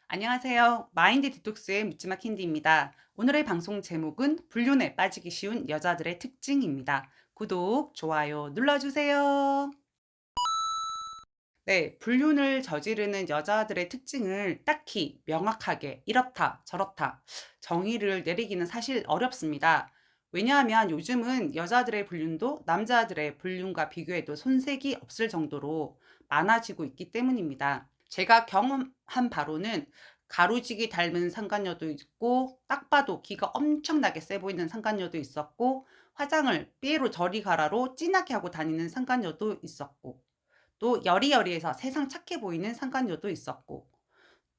안녕하세요. 마인드 디톡스의 묻지마 캔디입니다. 오늘의 방송 제목은 불륜에 빠지기 쉬운 여자들의 특징입니다. 구독, 좋아요 눌러주세요. 네, 불륜을 저지르는 여자들의 특징을 딱히 명확하게 이렇다, 저렇다 정의를 내리기는 사실 어렵습니다. 왜냐하면 요즘은 여자들의 불륜도 남자들의 불륜과 비교해도 손색이 없을 정도로 많아지고 있기 때문입니다. 제가 경험한 바로는 가로지기 닮은 상간녀도 있고 딱 봐도 기가 엄청나게 세 보이는 상간녀도 있었고 화장을 삐에로 저리 가라로 진하게 하고 다니는 상간녀도 있었고 또 여리여리해서 세상 착해 보이는 상간녀도 있었고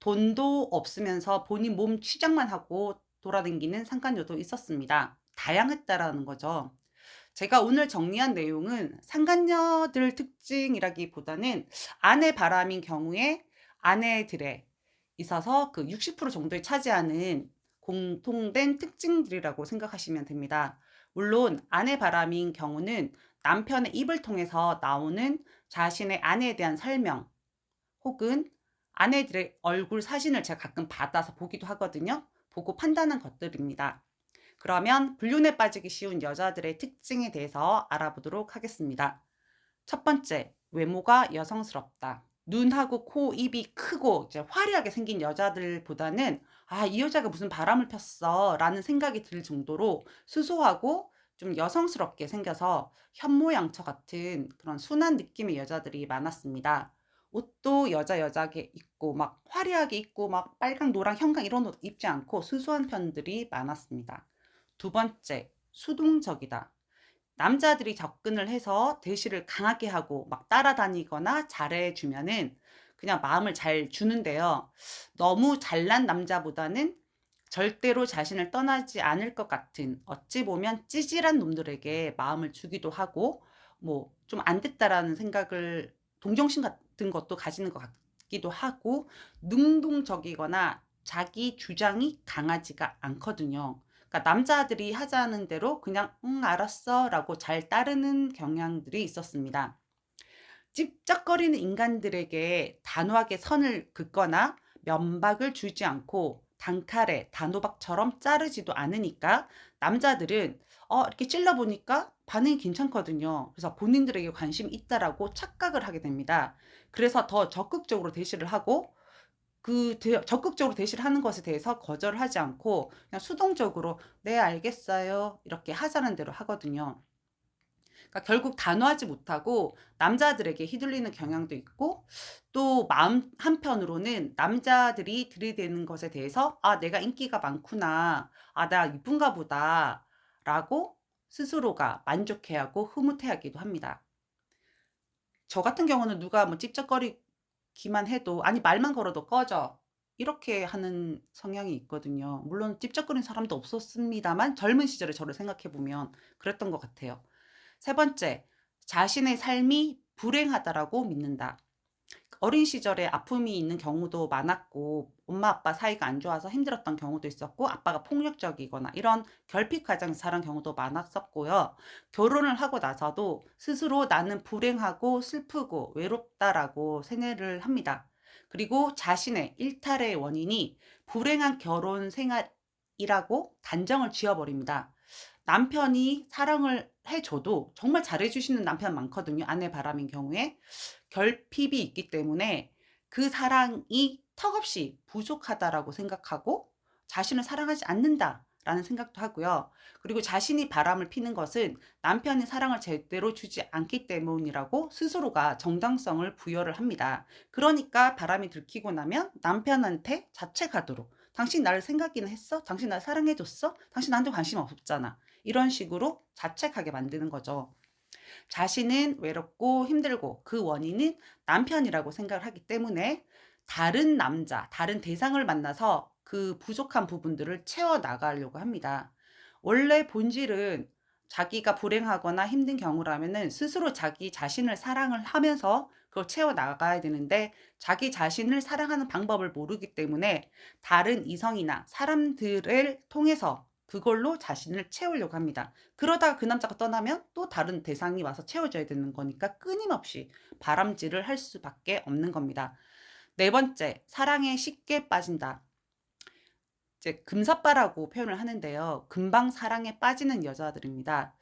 돈도 없으면서 본인 몸 취장만 하고 돌아다니는 상간녀도 있었습니다. 다양했다라는 거죠. 제가 오늘 정리한 내용은 상간녀들 특징이라기보다는 아내 바람인 경우에 아내들에 있어서 그 60% 정도를 차지하는 공통된 특징들이라고 생각하시면 됩니다. 물론 아내 바람인 경우는 남편의 입을 통해서 나오는 자신의 아내에 대한 설명 혹은 아내들의 얼굴 사진을 제가 가끔 받아서 보기도 하거든요. 보고 판단한 것들입니다. 그러면 불륜에 빠지기 쉬운 여자들의 특징에 대해서 알아보도록 하겠습니다. 첫 번째, 외모가 여성스럽다. 눈하고 코, 입이 크고 이제 화려하게 생긴 여자들보다는 이 여자가 무슨 바람을 폈어 라는 생각이 들 정도로 수수하고 좀 여성스럽게 생겨서 현모양처 같은 그런 순한 느낌의 여자들이 많았습니다. 옷도 여자게 입고 막 화려하게 입고 막 빨강, 노랑, 형광 이런 옷 입지 않고 수수한 편들이 많았습니다. 두 번째, 수동적이다. 남자들이 접근을 해서 대시를 강하게 하고 막 따라다니거나 잘해주면은 그냥 마음을 잘 주는데요. 너무 잘난 남자보다는 절대로 자신을 떠나지 않을 것 같은 어찌 보면 찌질한 놈들에게 마음을 주기도 하고 뭐 좀 안 됐다라는 생각을 동정심 같은 것도 가지는 것 같기도 하고 능동적이거나 자기 주장이 강하지가 않거든요. 그러니까 남자들이 하자는 대로 그냥 응 알았어 라고 잘 따르는 경향들이 있었습니다. 찝쩍거리는 인간들에게 단호하게 선을 긋거나 면박을 주지 않고 단칼에 단호박처럼 자르지도 않으니까 남자들은 이렇게 찔러보니까 반응이 괜찮거든요. 그래서 본인들에게 관심이 있다라고 착각을 하게 됩니다. 그래서 더 적극적으로 대시를 하고 적극적으로 대시를 하는 것에 대해서 거절을 하지 않고 그냥 수동적으로 네 알겠어요 이렇게 하자는 대로 하거든요. 그러니까 결국 단호하지 못하고 남자들에게 휘둘리는 경향도 있고 또 마음 한편으로는 남자들이 들이대는 것에 대해서 '아 내가 인기가 많구나. 아 나 이쁜가 보다.'라고 스스로가 만족해하고 흐뭇해하기도 합니다. 저 같은 경우는 누가 뭐 찝쩍거리기만 해도 아니 말만 걸어도 "꺼져." 이렇게 하는 성향이 있거든요. 물론 찝쩍거리는 사람도 없었습니다만 젊은 시절에 저를 생각해 보면 그랬던 것 같아요. 세 번째, 자신의 삶이 불행하다라고 믿는다. 어린 시절에 아픔이 있는 경우도 많았고 엄마 아빠 사이가 안 좋아서 힘들었던 경우도 있었고 아빠가 폭력적이거나 이런 결핍 가정에서 자란 경우도 많았었고요. 결혼을 하고 나서도 스스로 나는 불행하고 슬프고 외롭다라고 생애를 합니다. 그리고 자신의 일탈의 원인이 불행한 결혼 생활이라고 단정을 지어버립니다. 남편이 사랑을 해줘도 정말 잘해주시는 남편 많거든요. 아내 바람인 경우에. 결핍이 있기 때문에 그 사랑이 턱없이 부족하다라고 생각하고 자신을 사랑하지 않는다라는 생각도 하고요. 그리고 자신이 바람을 피는 것은 남편이 사랑을 제대로 주지 않기 때문이라고 스스로가 정당성을 부여를 합니다. 그러니까 바람이 들키고 나면 남편한테 자책하도록 당신 나를 생각이나 했어? 당신 날 사랑해줬어? 당신 나한테 관심 없었잖아. 이런 식으로 자책하게 만드는 거죠. 자신은 외롭고 힘들고 그 원인은 남편이라고 생각을 하기 때문에 다른 남자, 다른 대상을 만나서 그 부족한 부분들을 채워 나가려고 합니다. 원래 본질은 자기가 불행하거나 힘든 경우라면은 스스로 자기 자신을 사랑을 하면서 그걸 채워 나가야 되는데 자기 자신을 사랑하는 방법을 모르기 때문에 다른 이성이나 사람들을 통해서 그걸로 자신을 채우려고 합니다. 그러다가 그 남자가 떠나면 또 다른 대상이 와서 채워줘야 되는 거니까 끊임없이 바람질을 할 수밖에 없는 겁니다. 네 번째, 사랑에 쉽게 빠진다. 이제 금사빠라고 표현을 하는데요. 금방 사랑에 빠지는 여자들입니다.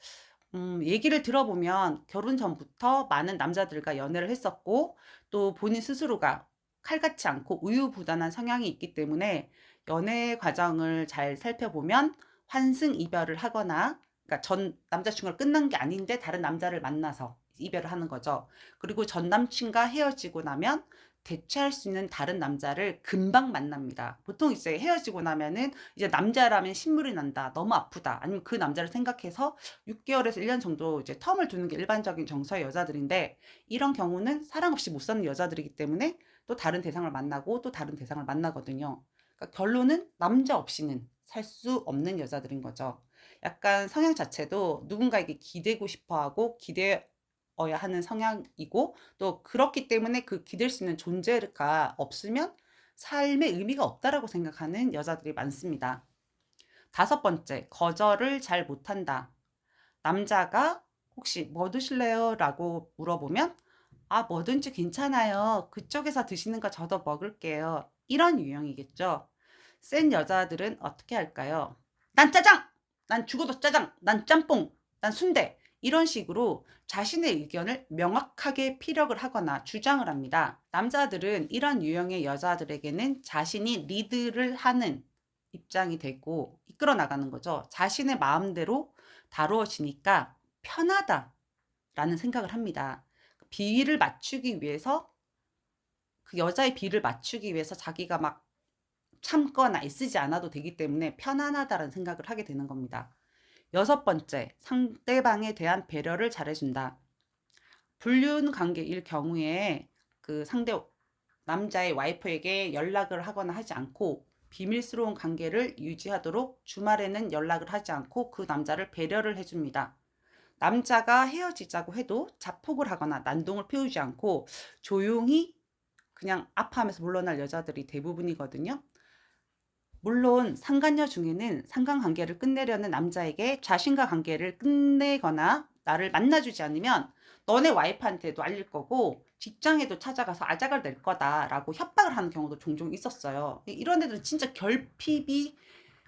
얘기를 들어보면 결혼 전부터 많은 남자들과 연애를 했었고 또 본인 스스로가 칼같지 않고 우유부단한 성향이 있기 때문에 연애 과정을 잘 살펴보면 환승 이별을 하거나, 그러니까 전 남자친구가 끝난 게 아닌데 다른 남자를 만나서 이별을 하는 거죠. 그리고 전 남친과 헤어지고 나면 대체할 수 있는 다른 남자를 금방 만납니다. 보통 이제 헤어지고 나면은 이제 남자라면 신물이 난다, 너무 아프다, 아니면 그 남자를 생각해서 6개월에서 1년 정도 이제 텀을 두는 게 일반적인 정서의 여자들인데, 이런 경우는 사랑 없이 못 사는 여자들이기 때문에 또 다른 대상을 만나고 또 다른 대상을 만나거든요. 그러니까 결론은 남자 없이는 살 수 없는 여자들인 거죠. 약간 성향 자체도 누군가에게 기대고 싶어 하고 기대어야 하는 성향이고, 또 그렇기 때문에 그 기댈 수 있는 존재가 없으면 삶의 의미가 없다라고 생각하는 여자들이 많습니다. 다섯 번째, 거절을 잘 못한다. 남자가 혹시 뭐 드실래요? 라고 물어보면, 아, 뭐든지 괜찮아요. 그쪽에서 드시는 거 저도 먹을게요. 이런 유형이겠죠. 센 여자들은 어떻게 할까요? 난 짜장! 난 죽어도 짜장! 난 짬뽕! 난 순대! 이런 식으로 자신의 의견을 명확하게 피력을 하거나 주장을 합니다. 남자들은 이런 유형의 여자들에게는 자신이 리드를 하는 입장이 되고 이끌어 나가는 거죠. 자신의 마음대로 다루어지니까 편하다라는 생각을 합니다. 비위를 맞추기 위해서, 그 여자의 비위를 맞추기 위해서 자기가 막 참거나 애쓰지 않아도 되기 때문에 편안하다는 생각을 하게 되는 겁니다. 여섯 번째, 상대방에 대한 배려를 잘해준다. 불륜 관계일 경우에 그 상대 남자의 와이프에게 연락을 하거나 하지 않고 비밀스러운 관계를 유지하도록 주말에는 연락을 하지 않고 그 남자를 배려를 해줍니다. 남자가 헤어지자고 해도 자폭을 하거나 난동을 피우지 않고 조용히 그냥 아파하면서 물러날 여자들이 대부분이거든요. 물론 상간녀 중에는 상간관계를 끝내려는 남자에게 자신과 관계를 끝내거나 나를 만나주지 않으면 너네 와이프한테도 알릴 거고 직장에도 찾아가서 아작을 낼 거다라고 협박을 하는 경우도 종종 있었어요. 이런 애들은 진짜 결핍이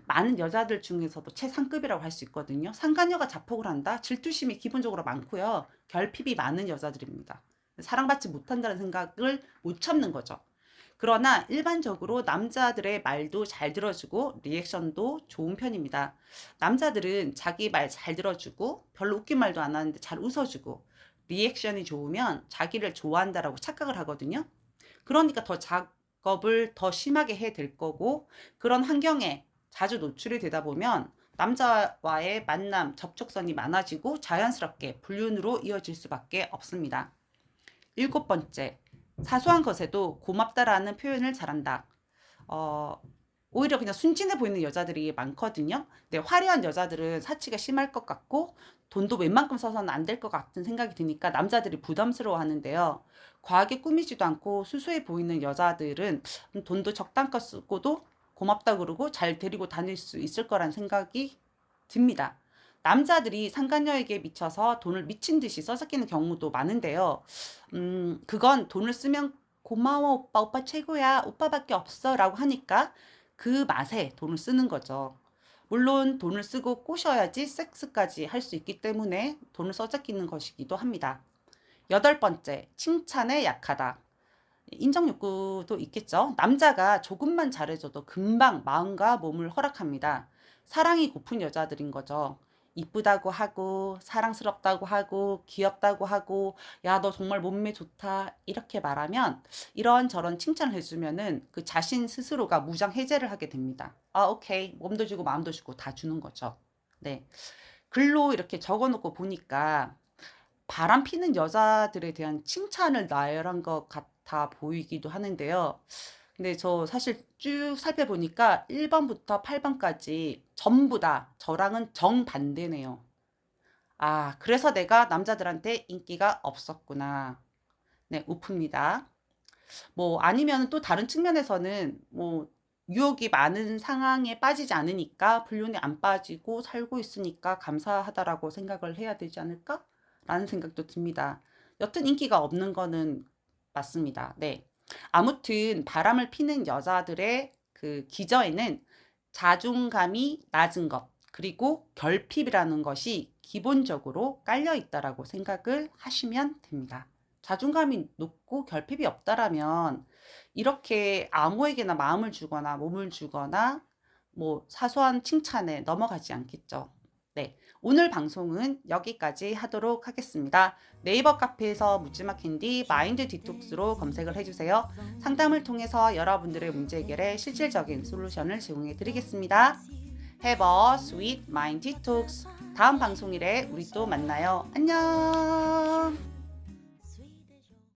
많은 여자들 중에서도 최상급이라고 할 수 있거든요. 상간녀가 자폭을 한다? 질투심이 기본적으로 많고요. 결핍이 많은 여자들입니다. 사랑받지 못한다는 생각을 못 참는 거죠. 그러나 일반적으로 남자들의 말도 잘 들어주고 리액션도 좋은 편입니다. 남자들은 자기 말 잘 들어주고 별로 웃긴 말도 안 하는데 잘 웃어주고 리액션이 좋으면 자기를 좋아한다라고 착각을 하거든요. 그러니까 더 작업을 더 심하게 해 될 거고, 그런 환경에 자주 노출이 되다 보면 남자와의 만남, 접촉선이 많아지고 자연스럽게 불륜으로 이어질 수밖에 없습니다. 일곱 번째, 사소한 것에도 고맙다라는 표현을 잘한다. 어, 오히려 그냥 순진해 보이는 여자들이 많거든요. 근데 화려한 여자들은 사치가 심할 것 같고 돈도 웬만큼 써서는 안 될 것 같은 생각이 드니까 남자들이 부담스러워 하는데요. 과하게 꾸미지도 않고 수수해 보이는 여자들은 돈도 적당껏 쓰고도 고맙다 그러고 잘 데리고 다닐 수 있을 거란 생각이 듭니다. 남자들이 상간녀에게 미쳐서 돈을 미친 듯이 써삭기는 경우도 많은데요. 그건 돈을 쓰면 고마워 오빠, 오빠 최고야, 오빠밖에 없어 라고 하니까 그 맛에 돈을 쓰는 거죠. 물론 돈을 쓰고 꼬셔야지 섹스까지 할 수 있기 때문에 돈을 써잡기는 것이기도 합니다. 여덟 번째, 칭찬에 약하다. 인정 욕구도 있겠죠. 남자가 조금만 잘해줘도 금방 마음과 몸을 허락합니다. 사랑이 고픈 여자들인 거죠. 이쁘다고 하고 사랑스럽다고 하고 귀엽다고 하고 야 너 정말 몸매 좋다 이렇게 말하면 이런저런 칭찬을 해주면은 그 자신 스스로가 무장 해제를 하게 됩니다. 아 오케이, 몸도 주고 마음도 주고 다 주는 거죠. 네, 글로 이렇게 적어놓고 보니까 바람 피는 여자들에 대한 칭찬을 나열한 것 같아 보이기도 하는데요. 근데 저 사실 쭉 살펴보니까 1번부터 8번까지 전부 다 저랑은 정반대네요. 아, 그래서 내가 남자들한테 인기가 없었구나. 네, 우프입니다. 뭐 아니면 또 다른 측면에서는 뭐 유혹이 많은 상황에 빠지지 않으니까 불륜에 안 빠지고 살고 있으니까 감사하다라고 생각을 해야 되지 않을까? 라는 생각도 듭니다. 여튼 인기가 없는 거는 맞습니다. 네. 아무튼 바람을 피는 여자들의 그 기저에는 자존감이 낮은 것, 그리고 결핍이라는 것이 기본적으로 깔려 있다라고 생각을 하시면 됩니다. 자존감이 높고 결핍이 없다라면 이렇게 아무에게나 마음을 주거나 몸을 주거나 뭐 사소한 칭찬에 넘어가지 않겠죠. 네. 오늘 방송은 여기까지 하도록 하겠습니다. 네이버 카페에서 묻지마 캔디 마인드 디톡스로 검색을 해주세요. 상담을 통해서 여러분들의 문제 해결에 실질적인 솔루션을 제공해 드리겠습니다. Have a sweet mind detox. 다음 방송일에 우리 또 만나요. 안녕.